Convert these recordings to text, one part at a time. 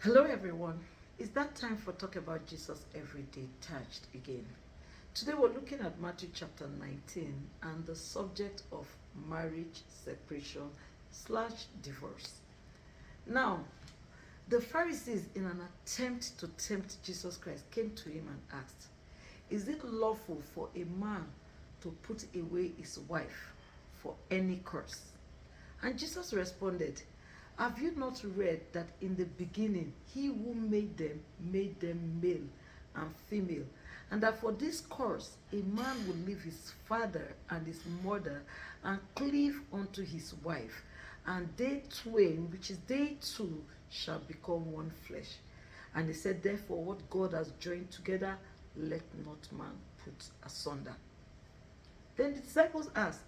Hello, everyone. It's that time for Talk About Jesus Everyday Touched again. Today, we're looking at Matthew chapter 19 and the subject of marriage separation slash divorce. Now, the Pharisees, in an attempt to tempt Jesus Christ, came to him and asked, "Is it lawful for a man to put away his wife for any cause?" And Jesus responded, "Have you not read that in the beginning he who made them male and female, and that for this cause a man will leave his father and his mother and cleave unto his wife, and they twain, which is they two, shall become one flesh. And he said, therefore, what God has joined together, let not man put asunder." Then the disciples asked,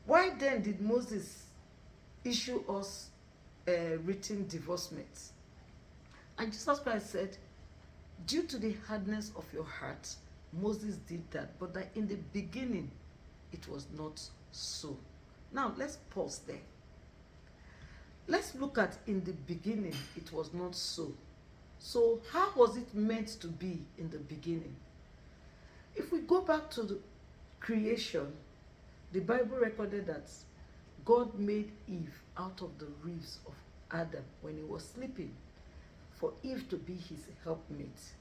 "Why then did Moses issue us written divorcement?" And Jesus Christ said, "Due to the hardness of your heart, Moses did that, but that in the beginning it was not so." Now let's pause there. Let's look at in the beginning it was not so. So how was it meant to be in the beginning? If we go back to the creation, the Bible recorded that God made Eve out of the ribs of Adam when he was sleeping, for Eve to be his helpmate.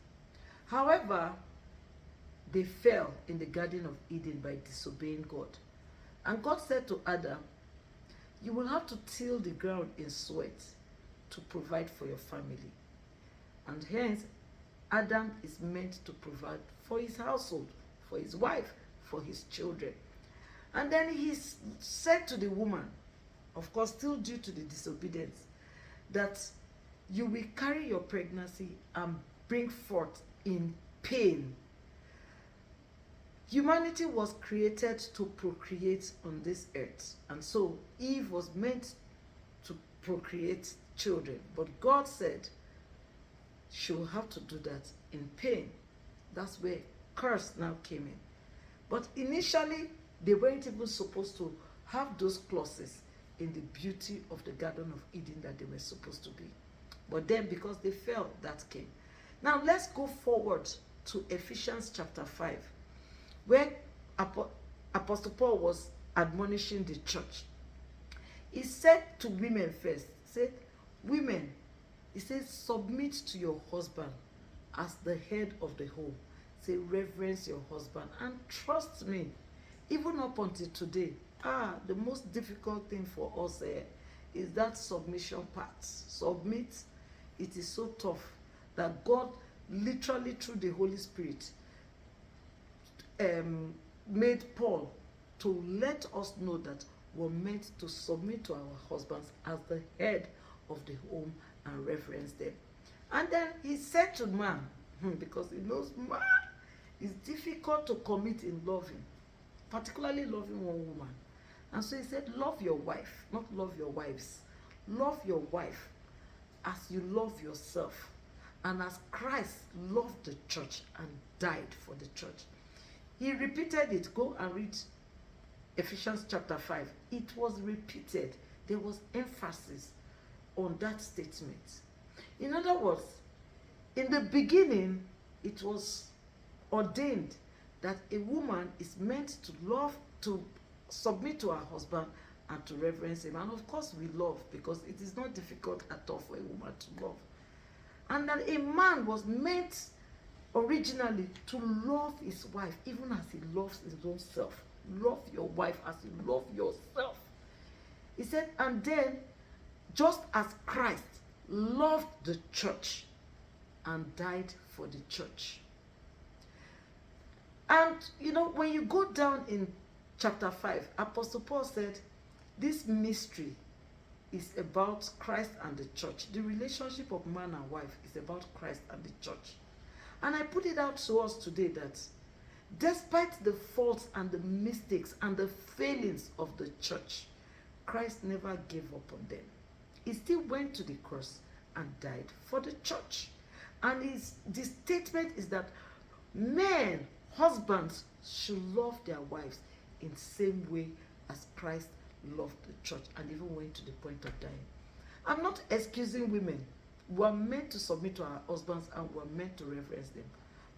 However, they fell in the Garden of Eden by disobeying God. And God said to Adam, "You will have to till the ground in sweat to provide for your family." And hence, Adam is meant to provide for his household, for his wife, for his children. And then he said to the woman, of course, still due to the disobedience, that you will carry your pregnancy and bring forth in pain. Humanity was created to procreate on this earth. And so Eve was meant to procreate children. But God said she will have to do that in pain. That's where curse now came in. But initially, they weren't even supposed to have those clauses in the beauty of the Garden of Eden that they were supposed to be. But then, because they fell, that came. Now, let's go forward to Ephesians chapter 5, where Apostle Paul was admonishing the church. He said to women first, he said, "Women," he says, "submit to your husband as the head of the home." Say, reverence your husband. And trust me, even up until today, the most difficult thing for us is that submission part. Submit. It is so tough that God literally through the Holy Spirit made Paul to let us know that we're meant to submit to our husbands as the head of the home and reverence them. And then he said to man, because he knows man is difficult to commit in loving, particularly loving one woman. And so he said, love your wife, not love your wives. Love your wife as you love yourself, and as Christ loved the church and died for the church. He repeated it. Go and read Ephesians chapter 5. It was repeated. There was emphasis on that statement. In other words, in the beginning, it was ordained that a woman is meant to love, to submit to her husband and to reverence him. And of course we love, because it is not difficult at all for a woman to love. And that a man was meant originally to love his wife even as he loves his own self. Love your wife as you love yourself. He said, and then just as Christ loved the church and died for the church. And when you go down in chapter 5, Apostle Paul said, this mystery is about Christ and the church. The relationship of man and wife is about Christ and the church. And I put it out to us today that despite the faults and the mistakes and the failings of the church, Christ never gave up on them. He still went to the cross and died for the church. And the statement is that men, husbands, should love their wives in the same way as Christ loved the church and even went to the point of dying. I'm not excusing women We are meant to submit to our husbands and we are meant to reverence them.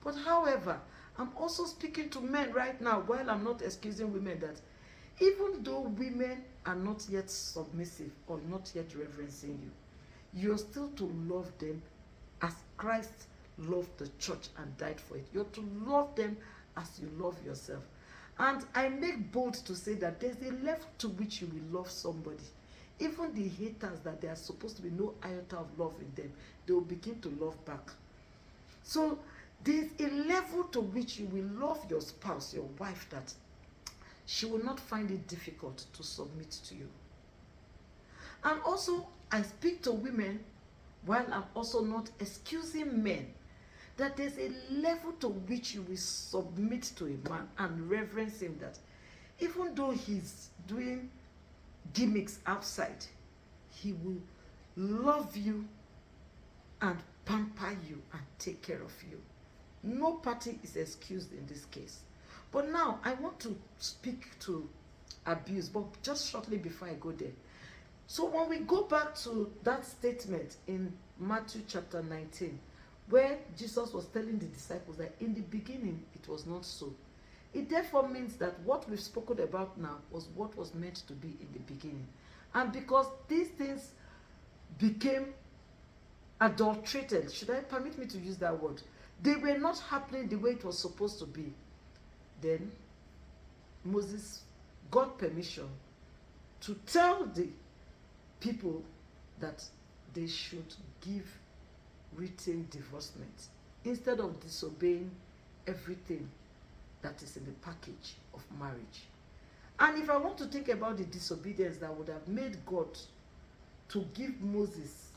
But however, I'm also speaking to men right now, while I'm not excusing women, that even though women are not yet submissive or not yet reverencing you, you're still to love them as Christ loved the church and died for it. You're to love them as you love yourself. And I make bold to say that there's a level to which you will love somebody. Even the haters, that there are supposed to be no iota of love in them, they will begin to love back. So there's a level to which you will love your spouse, your wife, that she will not find it difficult to submit to you. And also, I speak to women, while I'm also not excusing men, that there's a level to which you will submit to a man and reverence him, that even though he's doing gimmicks outside, he will love you and pamper you and take care of you. No party is excused in this case. But now I want to speak to abuse, but just shortly before I go there. So when we go back to that statement in Matthew chapter 19, where Jesus was telling the disciples that in the beginning it was not so. It therefore means that what we've spoken about now was what was meant to be in the beginning. And because these things became adulterated, should I permit me to use that word? They were not happening the way it was supposed to be. Then Moses got permission to tell the people that they should give written divorcement instead of disobeying everything that is in the package of marriage. And if I want to think about the disobedience that would have made God to give Moses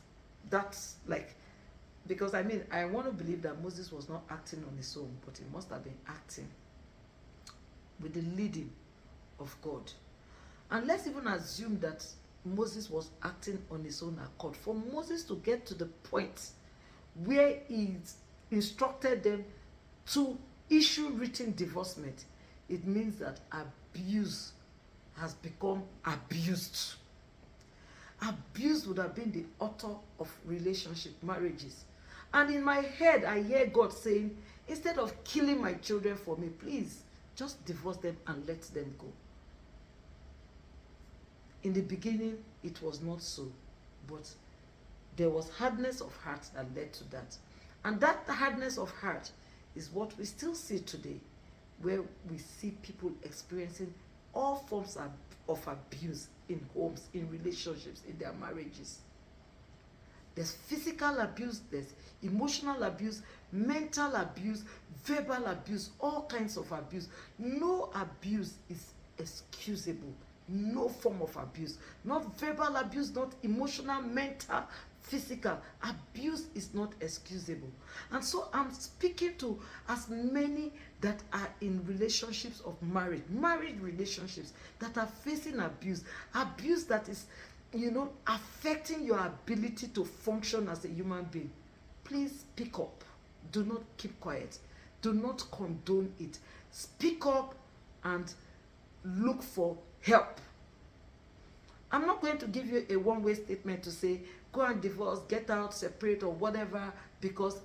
that, like, because I mean, I want to believe that Moses was not acting on his own, but he must have been acting with the leading of God. And let's even assume that Moses was acting on his own accord. For Moses to get to the point where he instructed them to issue written divorcement, it means that abuse has become abused. Abuse would have been the author of relationship, marriages. And in my head, I hear God saying, instead of killing my children for me, please just divorce them and let them go. In the beginning, it was not so, but there was hardness of heart that led to that. And that hardness of heart is what we still see today, where we see people experiencing all forms of abuse in homes, in relationships, in their marriages. There's physical abuse, there's emotional abuse, mental abuse, verbal abuse, all kinds of abuse. No abuse is excusable. No form of abuse. Not verbal abuse, not emotional, mental, physical. Abuse is not excusable. And so I'm speaking to as many that are in relationships of marriage relationships that are facing abuse. Abuse that is, affecting your ability to function as a human being. Please speak up. Do not keep quiet. Do not condone it. Speak up and look for help. I'm not going to give you a one-way statement to say, go and divorce, get out, separate, or whatever, because,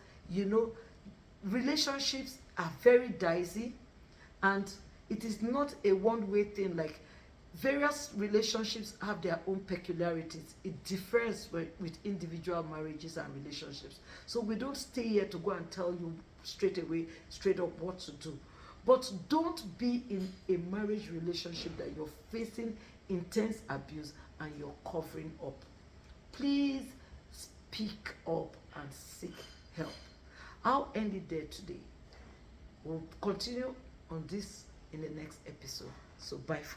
relationships are very dicey, and it is not a one-way thing. Like, various relationships have their own peculiarities. It differs with individual marriages and relationships. So we don't stay here to go and tell you straight up what to do. But don't be in a marriage relationship that you're facing intense abuse and you're covering up. Please speak up and seek help. I'll end it there today. We'll continue on this in the next episode. So bye for now.